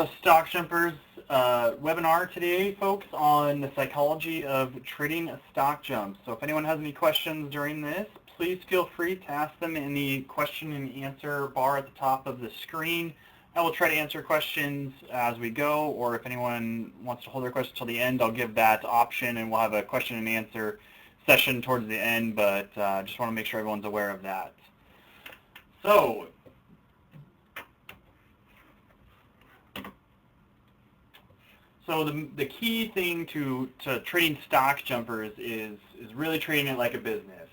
a Stock Jumpers webinar today, folks, on the psychology of trading stock jumps. So if anyone has any questions during this, please feel free to ask them in the question and answer bar at the top of the screen. I will try to answer questions as we go, or if anyone wants to hold their questions till the end, I'll give that option and we'll have a question and answer session towards the end, but just want to make sure everyone's aware of that. So the key thing to trading stock jumpers is really treating it like a business.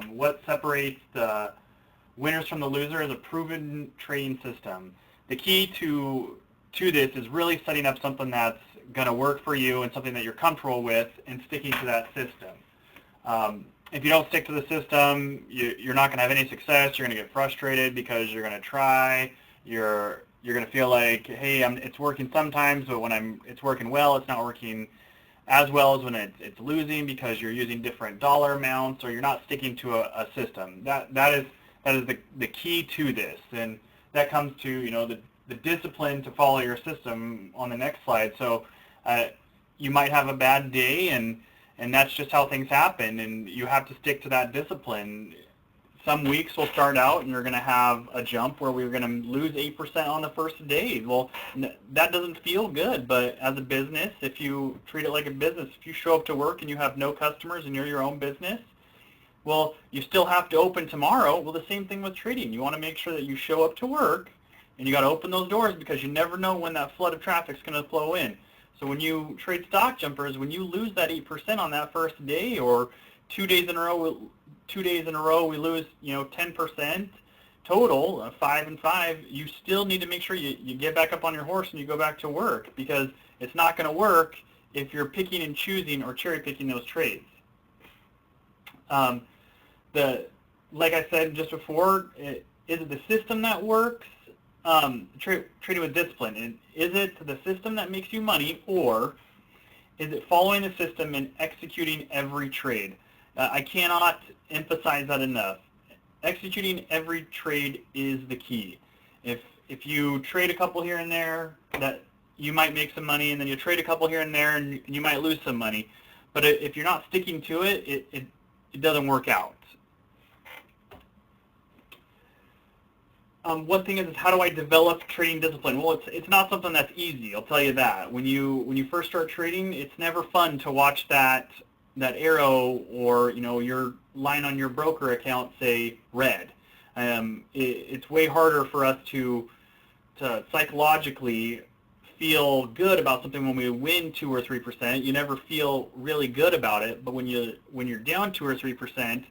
What separates the winners from the loser is a proven trading system. The key to this is really setting up something that's going to work for you and something that you're comfortable with and sticking to that system. If you don't stick to the system, you're not going to have any success. You're going to get frustrated because you're going to try. You're going to feel like, hey, it's working sometimes, but when it's working well, it's not working as well as when it's losing because you're using different dollar amounts or you're not sticking to a system. That is the key to this, and that comes to the discipline to follow your system on the next slide. So you might have a bad day, and that's just how things happen, and you have to stick to that discipline. Some weeks will start out and you're going to have a jump where we're going to lose 8% on the first day. Well, that doesn't feel good, but as a business, if you treat it like a business, if you show up to work and you have no customers and you're your own business, well, you still have to open tomorrow. Well, the same thing with trading. You want to make sure that you show up to work and you got to open those doors because you never know when that flood of traffic is going to flow in. So when you trade stock jumpers, when you lose that 8% on that first day, or 2 days in a row we lose 10% total, 5 and 5, you still need to make sure you get back up on your horse and you go back to work, because it's not going to work if you're picking and choosing or cherry picking those trades. Like I said just before, is it the system that works? Trading with discipline. And is it the system that makes you money, or is it following the system and executing every trade? I cannot emphasize that enough. Executing every trade is the key. If you trade a couple here and there, that you might make some money, and then you trade a couple here and there, and you might lose some money. But if you're not sticking to it, it doesn't work out. One thing is how do I develop trading discipline? Well, it's not something that's easy, I'll tell you that. When you first start trading, it's never fun to watch that arrow or your line on your broker account say red. It's way harder for us to psychologically feel good about something when we win 2 or 3%. You never feel really good about it, but when you're down 2 or 3%,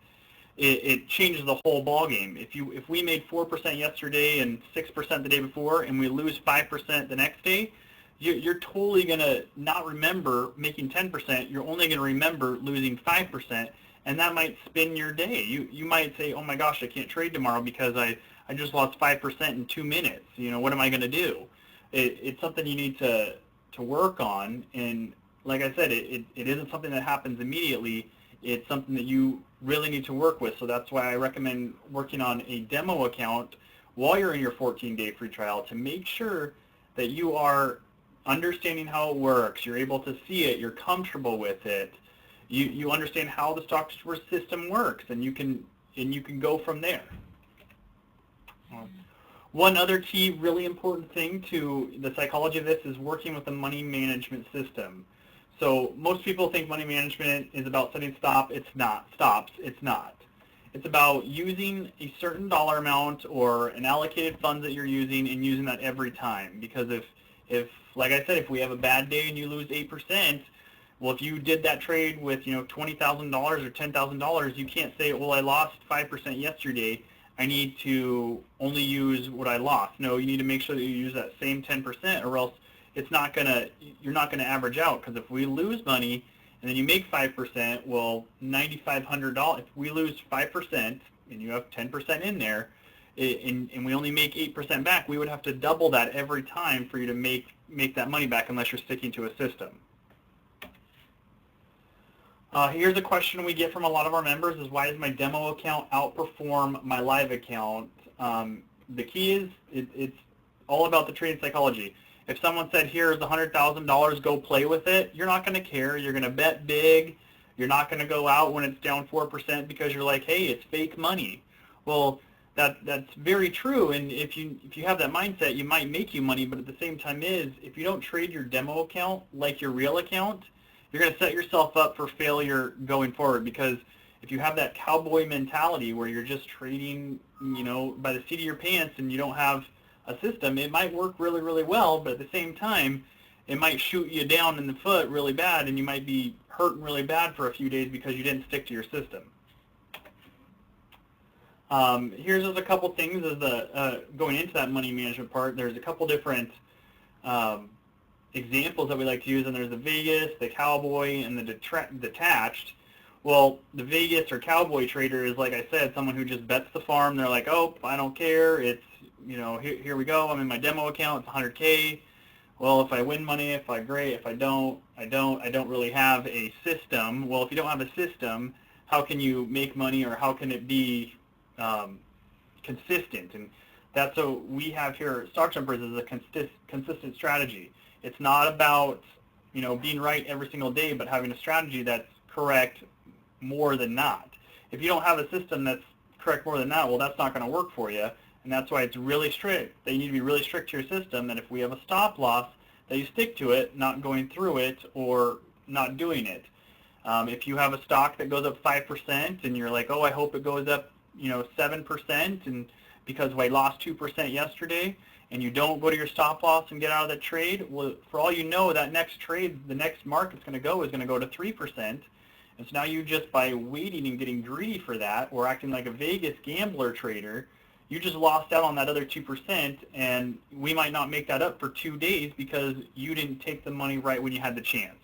it changes the whole ball game. If we made 4% yesterday and 6% the day before, and we lose 5% the next day, you're totally going to not remember making 10%. You're only going to remember losing 5%, and that might spin your day. You might say, oh my gosh, I can't trade tomorrow because I just lost 5% in 2 minutes. What am I going to do? It's something you need to work on, and like I said, it isn't something that happens immediately. It's something that you really need to work with. So that's why I recommend working on a demo account while you're in your 14-day free trial to make sure that you are understanding how it works, you're able to see it, you're comfortable with it, you understand how the stock system works, and you can go from there. One other key really important thing to the psychology of this is working with the money management system. So most people think money management is about setting stops. It's not. It's about using a certain dollar amount or an allocated fund that you're using and using that every time. Because if like I said, if we have a bad day and you lose 8%, well, if you did that trade with $20,000 or $10,000, you can't say, well, I lost 5% yesterday, I need to only use what I lost. No, you need to make sure that you use that same 10%, or else you're not gonna average out. Because if we lose money and then you make 5%, well, $9,500. If we lose 5% and you have 10% in there, and we only make 8% back, we would have to double that every time for you to make that money back, unless you're sticking to a system. Here's a question we get from a lot of our members: is why does my demo account outperform my live account? The key is it's all about the trading psychology. If someone said, here's $100,000, go play with it, you're not going to care. You're going to bet big. You're not going to go out when it's down 4% because you're like, hey, it's fake money. Well, that's very true, and if you have that mindset, you might make you money, but at the same time if you don't trade your demo account like your real account, you're going to set yourself up for failure going forward, because if you have that cowboy mentality where you're just trading, by the seat of your pants and you don't have a system, it might work really, really well, but at the same time, it might shoot you down in the foot really bad, and you might be hurting really bad for a few days because you didn't stick to your system. Here's just a couple things as going into that money management part. There's a couple different examples that we like to use, and there's the Vegas, the cowboy, and the detached. Well, the Vegas or cowboy trader is, like I said, someone who just bets the farm. They're like, oh, I don't care. It's, here we go. I'm in my demo account. It's 100K. Well, if I win money, if I great. If I don't, I don't really have a system. Well, if you don't have a system, how can you make money, or how can it be consistent? And that's what we have here at Stock Jumpers, is a consistent strategy. It's not about being right every single day, but having a strategy that's correct more than not. If you don't have a system that's correct more than not, well, that's not going to work for you, and that's why it's really strict. They need to be really strict to your system, that if we have a stop loss, that you stick to it, not going through it or not doing it. If you have a stock that goes up 5% and you're like, oh, I hope it goes up 7%, and because I lost 2% yesterday, and you don't go to your stop loss and get out of that trade, well, for all you know, that next trade, the next mark it's going to go to 3%. And so now you, just by waiting and getting greedy for that, or acting like a Vegas gambler trader, you just lost out on that other 2%, and we might not make that up for 2 days because you didn't take the money right when you had the chance.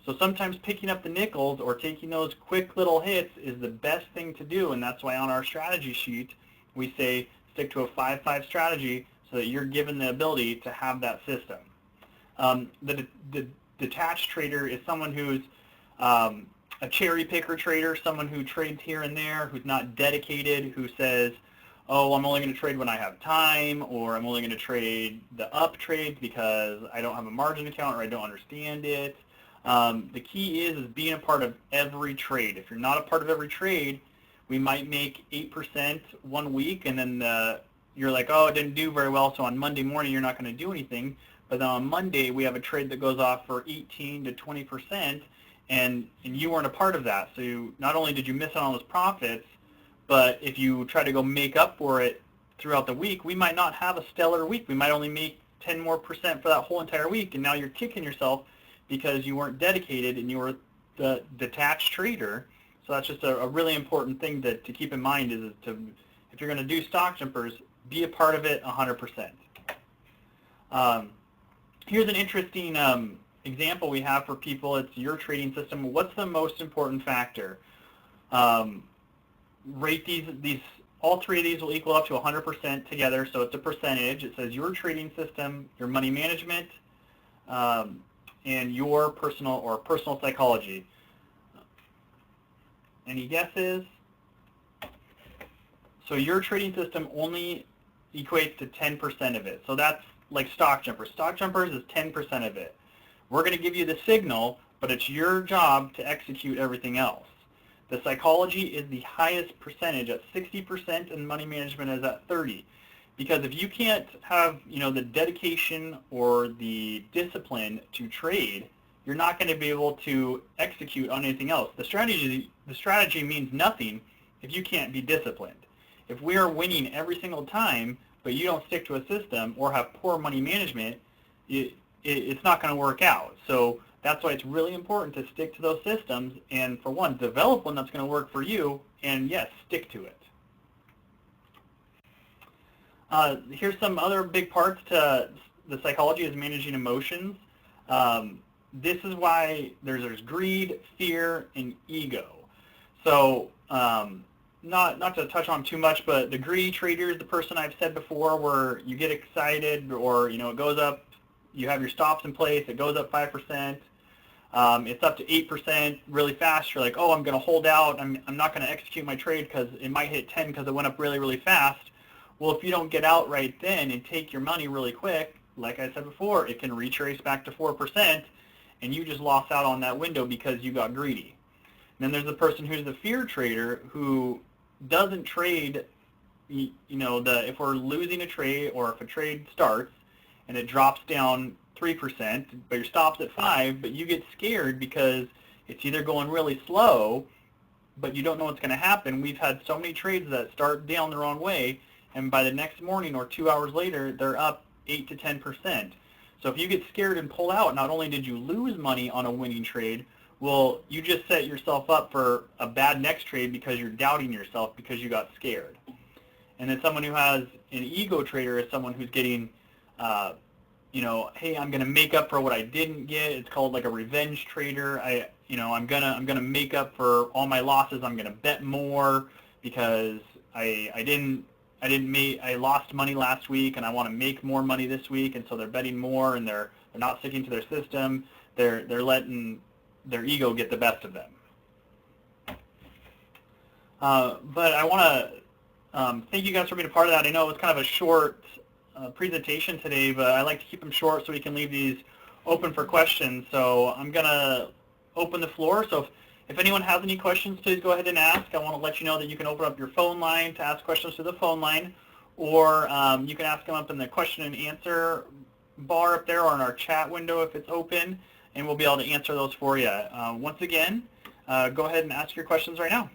So sometimes picking up the nickels or taking those quick little hits is the best thing to do, and that's why on our strategy sheet we say stick to a 5-5 strategy, so that you're given the ability to have that system. The detached trader is someone who's a cherry picker trader, someone who trades here and there, who's not dedicated, who says, oh, I'm only going to trade when I have time, or I'm only going to trade the up trades because I don't have a margin account or I don't understand it. The key is being a part of every trade. If you're not a part of every trade, we might make 8% one week, and then you're like, oh, it didn't do very well, so on Monday morning you're not going to do anything. But then on Monday we have a trade that goes off for 18 to 20%, and you weren't a part of that. So not only did you miss out on those profits, but if you try to go make up for it throughout the week, we might not have a stellar week. We might only make 10% more for that whole entire week, and now you're kicking yourself because you weren't dedicated and you were the detached trader. So that's just a really important thing to keep in mind, is if you're going to do Stock Jumpers, be a part of it 100%. Here's an interesting example we have for people. It's your trading system. What's the most important factor? Rate these. All three of these will equal up to 100% together, so it's a percentage. It says your trading system, your money management, and your personal psychology. Any guesses? So your trading system only equates to 10% of it. So that's like Stock Jumpers. Stock Jumpers is 10% of it. We're going to give you the signal, but it's your job to execute everything else. The psychology is the highest percentage at 60%, and money management is at 30%. Because if you can't have the dedication or the discipline to trade, you're not going to be able to execute on anything else. The strategy means nothing if you can't be disciplined. If we are winning every single time, but you don't stick to a system or have poor money management, it's not going to work out. So that's why it's really important to stick to those systems, and for one, develop one that's going to work for you, and yes, stick to it. Here's some other big parts to the psychology, is managing emotions. This is why there's greed, fear, and ego. So not to touch on too much, but the greedy trader is the person I've said before, where you get excited, or it goes up, you have your stops in place, it goes up 5%, it's up to 8% really fast. You're like, oh, I'm going to hold out, I'm not going to execute my trade because it might hit 10 because it went up really, really fast. Well, if you don't get out right then and take your money really quick, like I said before, it can retrace back to 4%, and you just lost out on that window because you got greedy. And then there's the person who's the fear trader who doesn't trade, if we're losing a trade or if a trade starts and it drops down 3%, but your stop's at 5%, but you get scared because it's either going really slow, but you don't know what's going to happen. We've had so many trades that start down the wrong way, and by the next morning or 2 hours later, they're up 8 to 10%. So if you get scared and pull out, not only did you lose money on a winning trade, well, you just set yourself up for a bad next trade because you're doubting yourself because you got scared. And then someone who has an ego trader is someone who's getting, hey, I'm going to make up for what I didn't get. It's called like a revenge trader. I'm gonna make up for all my losses. I'm gonna bet more because I lost money last week and I want to make more money this week, and so they're betting more and they're not sticking to their system. They're letting their ego get the best of them. But I want to thank you guys for being a part of that. I know it was kind of a short presentation today, but I like to keep them short so we can leave these open for questions. So I'm gonna open the floor. So if anyone has any questions, please go ahead and ask. I want to let you know that you can open up your phone line to ask questions through the phone line, or you can ask them up in the question and answer bar up there or in our chat window if it's open, and we'll be able to answer those for you. Once again, go ahead and ask your questions right now.